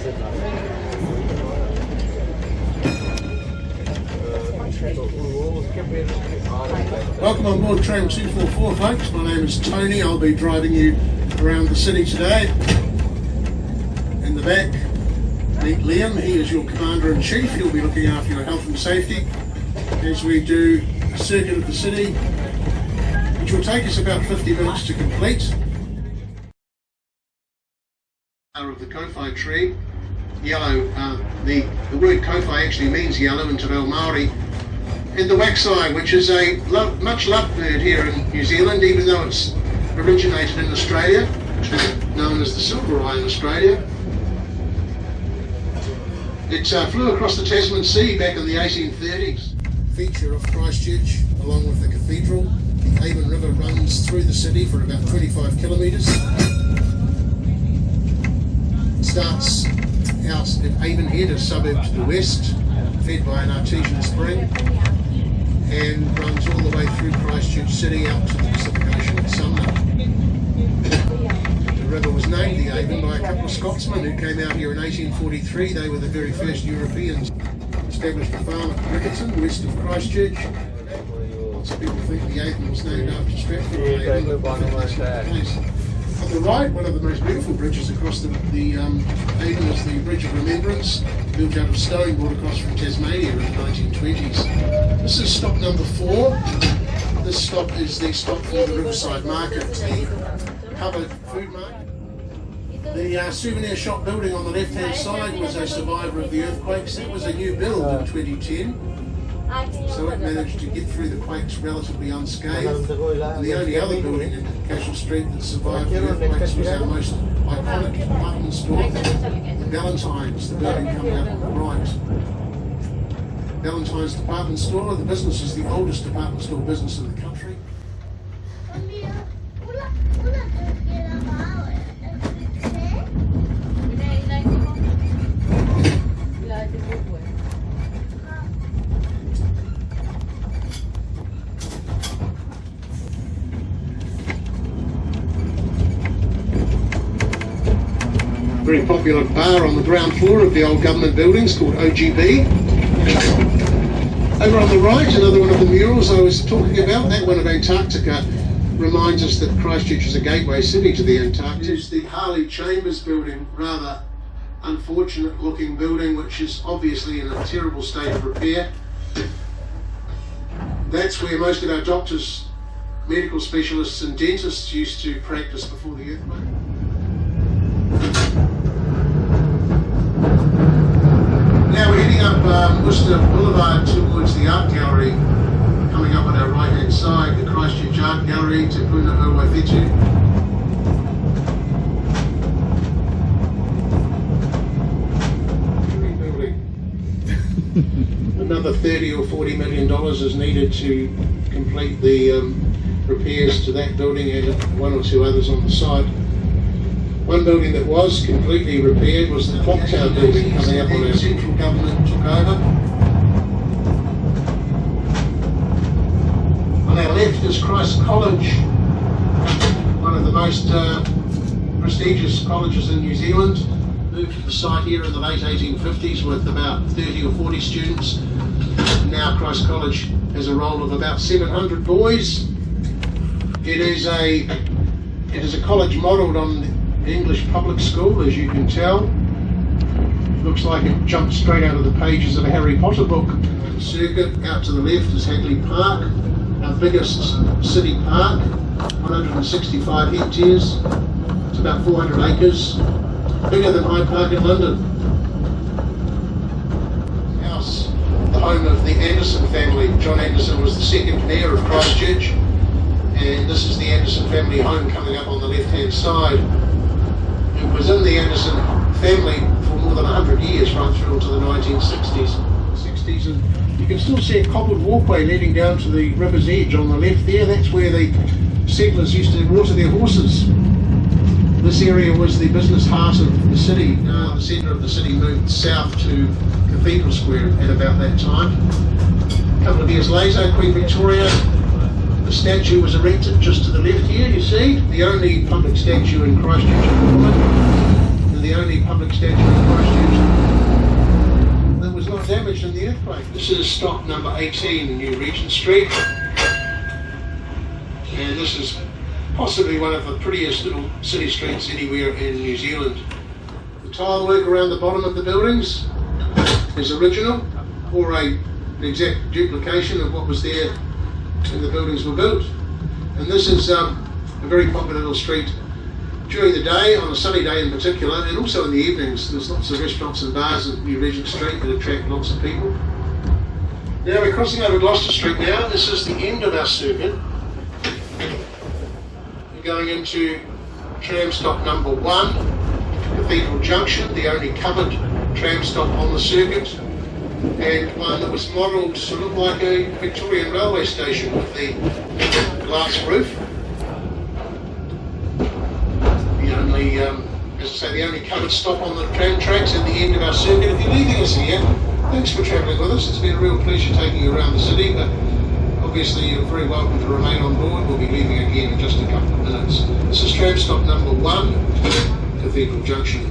Welcome on board tram 244, folks. My name is Tony. I'll be driving you around the city today. In the back, meet Liam. He is your Commander-in-Chief. He'll be looking after your health and safety as we do a circuit of the city, which will take us about 50 minutes to complete. Of the kowhai tree, yellow. The word kowhai actually means yellow in Te Reo Māori. And the waxeye, which is a much loved bird here in New Zealand, even though it's originated in Australia, known as the silver eye in Australia. It flew across the Tasman Sea back in the 1830s. Feature of Christchurch, along with the cathedral. The Avon River runs through the city for about 25 kilometres. It starts out at Avonhead, a suburb to the west, fed by an artesian spring, and runs all the way through Christchurch City out to the Pacific Ocean at Sumner. The river was named the Avon by a couple of Scotsmen who came out here in 1843. They were the very first Europeans. Established a farm at Rickerton, west of Christchurch. Lots of people think the Avon was named after Stratford. On the right, one of the most beautiful bridges across the Avon is the Bridge of Remembrance, built out of stone brought across from Tasmania in the 1920s. This is stop number 4. This stop is the stop for the Riverside Market, the covered food market. The souvenir shop building on the left-hand side was a survivor of the earthquakes. It was a new build in 2010. So it managed to get through the quakes relatively unscathed. And the only other building in Castle Street that survived the earthquakes was our most iconic department store, the Ballantyne's, the building coming up on the right. Ballantyne's department store, the business is the oldest department store business in the country. Very popular bar on the ground floor of the old government buildings called OGB. Over on the right, another one of the murals I was talking about, that one of Antarctica, reminds us that Christchurch is a gateway city to the Antarctic. It's the Harley Chambers building, rather unfortunate looking building, which is obviously in a terrible state of repair. That's where most of our doctors, medical specialists and dentists used to practice before the earthquake. Now we're heading up Worcester Boulevard towards the Art Gallery, coming up on our right hand side, the Christchurch Art Gallery, Te Puna Urwaiwhetu. Another $30 or $40 million is needed to complete the repairs to that building and one or two others on the side. One building that was completely repaired was the Clock Tower building coming up on our central government took over. On our left is Christ College, one of the most prestigious colleges in New Zealand. Moved to the site here in the late 1850s with about 30 or 40 students. Now Christ College has a roll of about 700 boys. It is a college modelled on English public school, as you can tell. Looks like it jumped straight out of the pages of a Harry Potter book. The circuit out to the left is Hagley Park, our biggest city park, 165 hectares. It's about 400 acres, bigger than Hyde Park in London. House, the home of the Anderson family. John Anderson was the second mayor of Christchurch, and this is the Anderson family home coming up on the left-hand side. It was in the Anderson family for more than 100 years, right through to the 1960s. And you can still see a cobbled walkway leading down to the river's edge on the left there. That's where the settlers used to water their horses. This area was the business heart of the city. The centre of the city moved south to Cathedral Square at about that time. A couple of years later, Queen Victoria, the statue was erected just to the left here, you see. The only public statue in Christchurch at the moment, and the only public statue in Christchurch not damaged in the earthquake. This is stop number 18, New Regent Street. And this is possibly one of the prettiest little city streets anywhere in New Zealand. The tile work around the bottom of the buildings is original, or an exact duplication of what was there when the buildings were built. And this is a very popular little street during the day, on a sunny day in particular, and also in the evenings. There's lots of restaurants and bars in New Regent Street that attract lots of people. Now we're crossing over Gloucester Street now. This is the end of our circuit. We're going into tram stop number 1, Cathedral Junction, the only covered tram stop on the circuit, and one that was modelled to look like a Victorian railway station with the glass roof. The only, as I say, the only covered stop on the tram tracks at the end of our circuit. If you're leaving us here, thanks for travelling with us. It's been a real pleasure taking you around the city, but obviously you're very welcome to remain on board. We'll be leaving again in just a couple of minutes. This is tram stop number 1, Cathedral Junction.